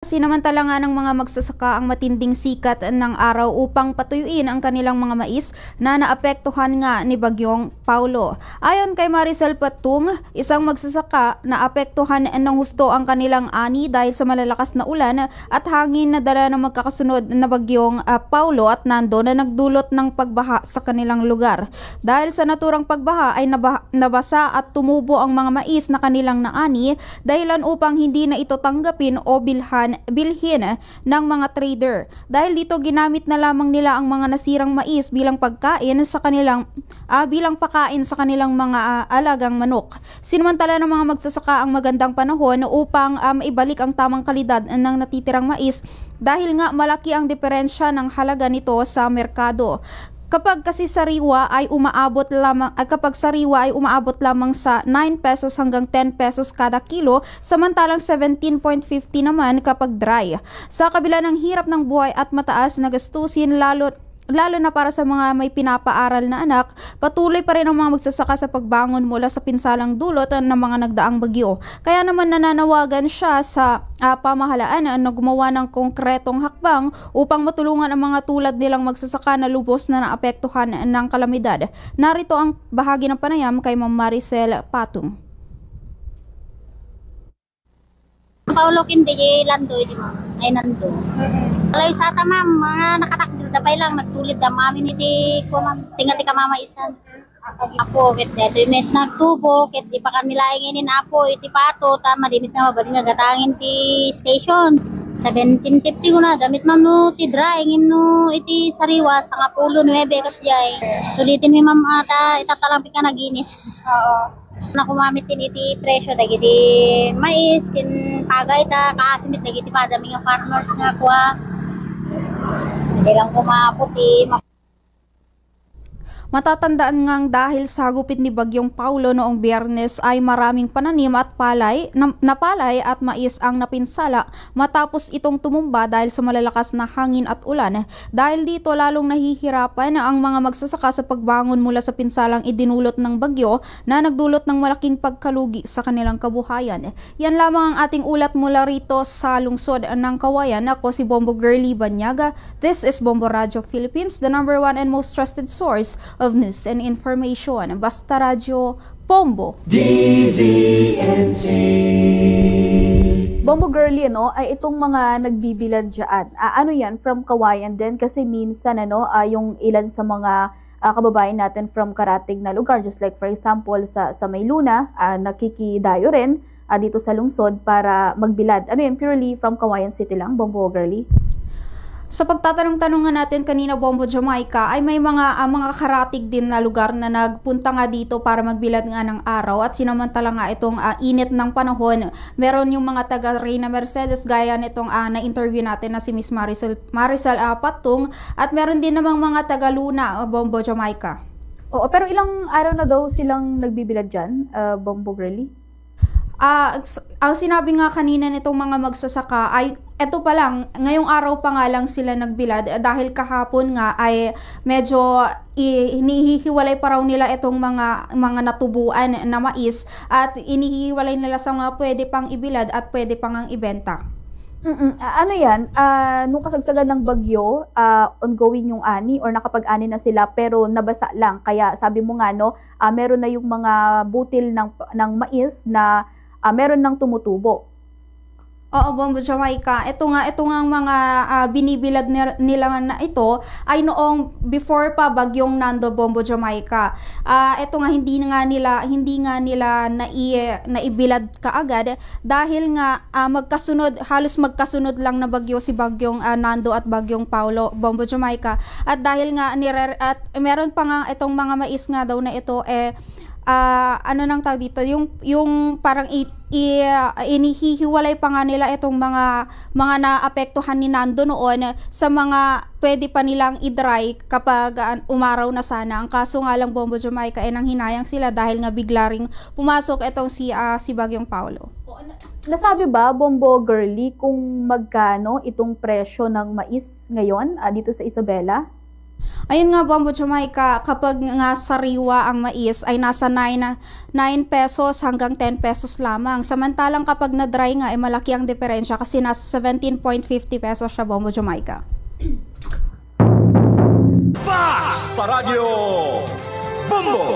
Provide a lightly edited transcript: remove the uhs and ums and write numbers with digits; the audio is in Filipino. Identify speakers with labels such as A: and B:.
A: Sinamantala nga ng mga magsasaka ang matinding sikat ng araw upang patuyuin ang kanilang mga mais na naapektuhan nga ni Bagyong Paulo. Ayon kay Maricel Patung, isang magsasaka, naapektuhan ng husto ang kanilang ani dahil sa malalakas na ulan at hangin na dala ng magkakasunod na Bagyong Paulo at Nando na nagdulot ng pagbaha sa kanilang lugar. Dahil sa naturang pagbaha ay nabasa at tumubo ang mga mais na kanilang naani, dahilan upang hindi na ito tanggapin o bilhin ng mga trader. Dahil dito ginamit na lamang nila ang mga nasirang mais bilang pagkain sa kanilang bilang pakain sa kanilang mga alagang manok. Sinamantala ng mga magsasaka ang magandang panahon upang maibalik ang tamang kalidad ng natitirang mais dahil nga malaki ang diferensya ng halaga nito sa merkado. Kapag sariwa ay umaabot lamang sa 9 pesos hanggang 10 pesos kada kilo, samantalang 17.50 naman kapag dry. Sa kabila ng hirap ng buhay at mataas na gastusin, lalo na para sa mga may pinapaaral na anak, patuloy pa rin ang mga magsasaka sa pagbangon mula sa pinsalang dulot ng mga nagdaang bagyo. Kaya naman nananawagan siya sa pamahalaan na gumawa ng konkretong hakbang upang matulungan ang mga tulad nilang magsasaka na lubos na naapektuhan ng kalamidad. Narito ang bahagi ng panayam kay Ma'am Maricel Patung.
B: Paulo kindi lando di mo ay nando. Alay sa ta ma'am, mga nakatakdil dabay lang nagtulid da mami ni di ko ma'am. Tinga ti ka mama isan. Apo ket dito met nagtubo ket di pa kami laingin apo iti pato ta madimit nga mabali nga gatangin ti station. 1750 ko na damit ma'am no ti drying no iti sariwa sa nga pulo 9 kasjay. Sulitin mi ma'am ata itatalampi ka naginit. Oo. Na kumamitin iti presyo dagiti mais kin pagay ta kaasimit dagiti padami nga farmers nga kuha. Hindi lang kumaputi.
A: Matatandaan ngang dahil sa hagupit ni Bagyong Paulo noong Biyernes ay maraming pananim at palay at mais ang napinsala matapos itong tumumba dahil sa malalakas na hangin at ulan. Dahil dito lalong nahihirapan ang mga magsasaka sa pagbangon mula sa pinsalang idinulot ng bagyo na nagdulot ng malaking pagkalugi sa kanilang kabuhayan. Yan lamang ang ating ulat mula rito sa lungsod ng Kawayan. Ako si Bombo Girlie Banyaga. This is Bombo Radio Philippines, the #1 and most trusted source of news and information. Basta Radyo, Bombo.
C: DZNC.
D: Bombo Girlie, ay itong mga nagbibilad dyan. Ano yan? From Kawayan din kasi minsan yung ilan sa mga kababayan natin from karatig na lugar, just like for example sa Mayluna, nakikidayo rin dito sa lungsod para magbilad. Ano yan? Purely from Kawayan City lang, Bombo Girlie?
A: Sa pagtatanong-tanongan natin kanina, Bombo Jamaica, ay may mga karatig din na lugar na nagpunta nga dito para magbilad nga ng araw at sinamantala nga itong init ng panahon. Meron yung mga taga Reyna Mercedes gaya nitong na-interview natin na si Miss Maricel Patung at meron din namang mga taga Luna, Bombo Jamaica.
D: Oo, pero ilang araw na daw silang nagbibilad dyan, Bombo Girlie?
A: Ang sinabi nga kanina nitong mga magsasaka ay eto pa lang, ngayong araw pa nga lang sila nagbilad dahil kahapon nga ay medyo inihihiwalay pa raw nila itong mga natubuan na mais at inihihiwalay nila sa mga pwede pang ibilad at pwede pang ang ibenta.
D: Ano yan? Nung kasagsagan ng bagyo, ongoing yung ani or nakapag-ani na sila pero nabasa lang. Kaya sabi mo nga meron na yung mga butil ng mais na meron nang tumutubo.
A: Oo, Bombo Jamaica. Ito nga ang mga binibilad nila na ito ay noong before pa Bagyong Nando, Bombo Jamaica. Ito nga hindi nga nila naibilad kaagad dahil nga halos magkasunod lang na bagyo si Bagyong Nando at Bagyong Paulo, Bombo Jamaica. At dahil nga meron pa nga itong mga mais nga daw na ito ano nang tawag dito, yung parang inihihiwalay pa nga nila itong mga naapektuhan ni Nando noon sa mga pwede pa nilang i-dry kapag umaraw na sana. Ang kaso nga lang, Bombo Jamaica, nanghinayang sila dahil nga bigla ring pumasok itong si Bagyong Paulo.
D: Nasabi ba, Bombo Girlie, kung magkano itong presyo ng mais ngayon dito sa Isabela?
A: Ayun nga, Bombo Jamaica, kapag nga sariwa ang mais ay nasa 9 pesos hanggang 10 pesos lamang. Samantalang kapag na-dry nga ay malaki ang diferensya kasi nasa 17.50 pesos siya, Bombo Jamaica.
E: Sa radyo, Bombo!